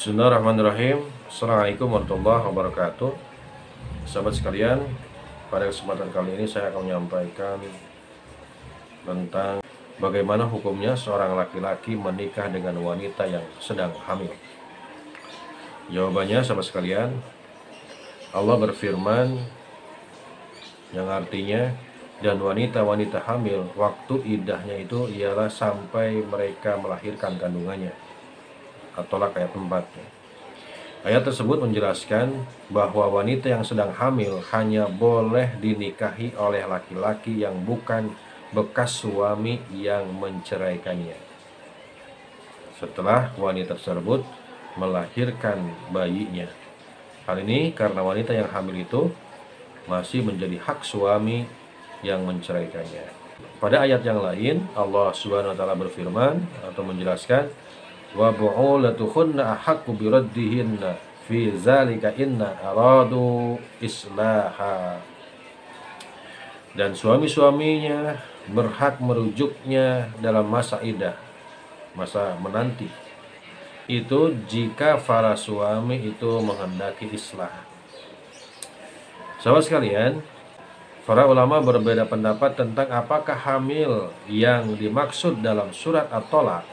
Bismillahirrahmanirrahim. Assalamualaikum warahmatullahi wabarakatuh. Sahabat sekalian, pada kesempatan kali ini saya akan menyampaikan tentang bagaimana hukumnya seorang laki-laki menikah dengan wanita yang sedang hamil. Jawabannya, sahabat sekalian, Allah berfirman yang artinya, dan wanita-wanita hamil waktu iddahnya itu ialah sampai mereka melahirkan kandungannya. At-Tolak ayat 4. Ayat tersebut menjelaskan bahwa wanita yang sedang hamil hanya boleh dinikahi oleh laki-laki yang bukan bekas suami yang menceraikannya setelah wanita tersebut melahirkan bayinya. Hal ini karena wanita yang hamil itu masih menjadi hak suami yang menceraikannya. Pada ayat yang lain, Allah Subhanahu wa taala berfirman atau menjelaskan, wa bu'ulatuhunna ahaqqu biraddihinna fi zalika inna aradu islaha. Dan suami-suaminya berhak merujuknya dalam masa iddah, masa menanti itu, jika para suami itu menghendaki islah. Sahabat sekalian, para ulama berbeda pendapat tentang apakah hamil yang dimaksud dalam surat At-Tolak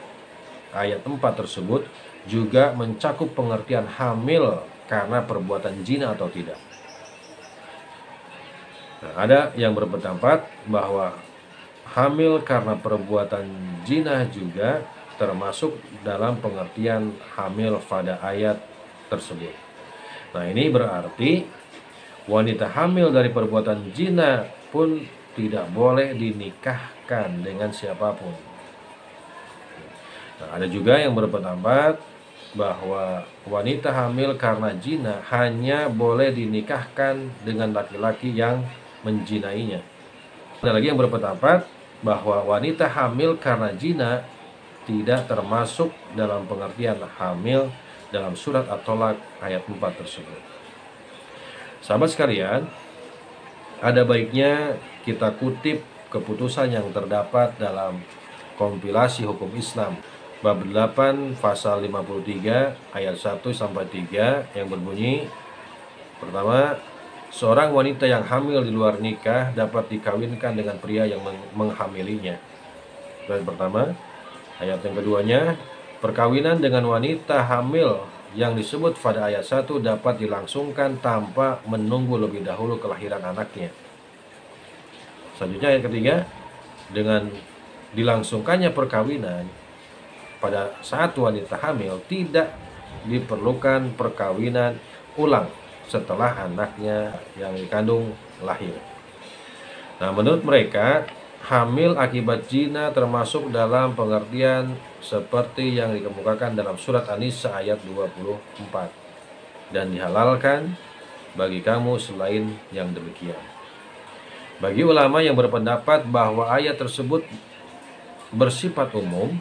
ayat 4 tersebut juga mencakup pengertian hamil karena perbuatan zina atau tidak. Nah, ada yang berpendapat bahwa hamil karena perbuatan zina juga termasuk dalam pengertian hamil pada ayat tersebut. Nah, ini berarti wanita hamil dari perbuatan zina pun tidak boleh dinikahkan dengan siapapun. Nah, ada juga yang berpendapat bahwa wanita hamil karena zina hanya boleh dinikahkan dengan laki-laki yang menzinainya. Ada lagi yang berpendapat bahwa wanita hamil karena zina tidak termasuk dalam pengertian hamil dalam surat At-Tolak ayat 4 tersebut. Sahabat sekalian, ada baiknya kita kutip keputusan yang terdapat dalam kompilasi hukum Islam bab 8 pasal 53 ayat 1-3 yang berbunyi, pertama, seorang wanita yang hamil di luar nikah dapat dikawinkan dengan pria yang menghamilinya. Ayat pertama. Ayat yang keduanya, perkawinan dengan wanita hamil yang disebut pada ayat 1 dapat dilangsungkan tanpa menunggu lebih dahulu kelahiran anaknya. Selanjutnya ayat ketiga, dengan dilangsungkannya perkawinan pada saat wanita hamil tidak diperlukan perkawinan ulang setelah anaknya yang dikandung lahir. Nah, menurut mereka, hamil akibat zina termasuk dalam pengertian seperti yang dikemukakan dalam surat An-Nisa ayat 24, dan dihalalkan bagi kamu selain yang demikian. Bagi ulama yang berpendapat bahwa ayat tersebut bersifat umum,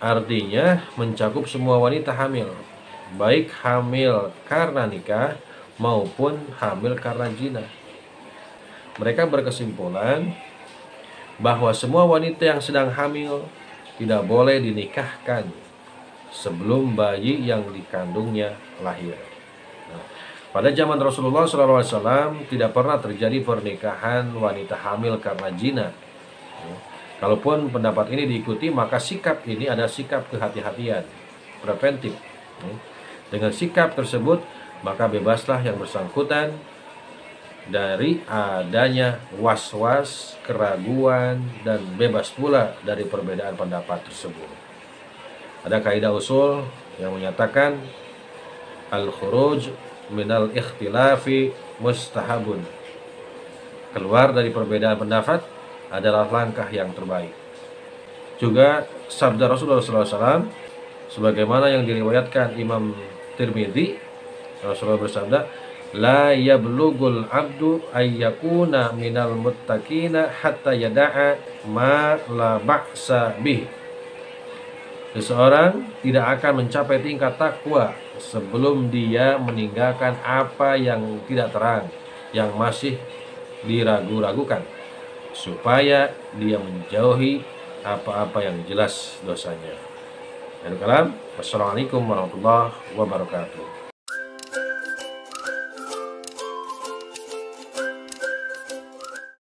artinya mencakup semua wanita hamil, baik hamil karena nikah maupun hamil karena zina. Mereka berkesimpulan bahwa semua wanita yang sedang hamil tidak boleh dinikahkan sebelum bayi yang dikandungnya lahir. Nah, pada zaman Rasulullah SAW tidak pernah terjadi pernikahan wanita hamil karena zina. Kalaupun pendapat ini diikuti, maka sikap ini ada sikap kehati-hatian, preventif. Dengan sikap tersebut, maka bebaslah yang bersangkutan dari adanya was-was, keraguan, dan bebas pula dari perbedaan pendapat tersebut. Ada kaidah usul yang menyatakan al-khuruj minal ikhtilafi mustahabun. Keluar dari perbedaan pendapat adalah langkah yang terbaik. Juga sabda Rasulullah SAW sebagaimana yang diriwayatkan Imam Tirmidzi, Rasulullah bersabda, la yablugul abdu ayyakuna minal muttaqina hatta yada'a ma la ba'sa bih. Seseorang tidak akan mencapai tingkat takwa sebelum dia meninggalkan apa yang tidak terang, yang masih diragu-ragukan, supaya dia menjauhi apa-apa yang jelas dosanya. Wassalamualaikum warahmatullahi wabarakatuh.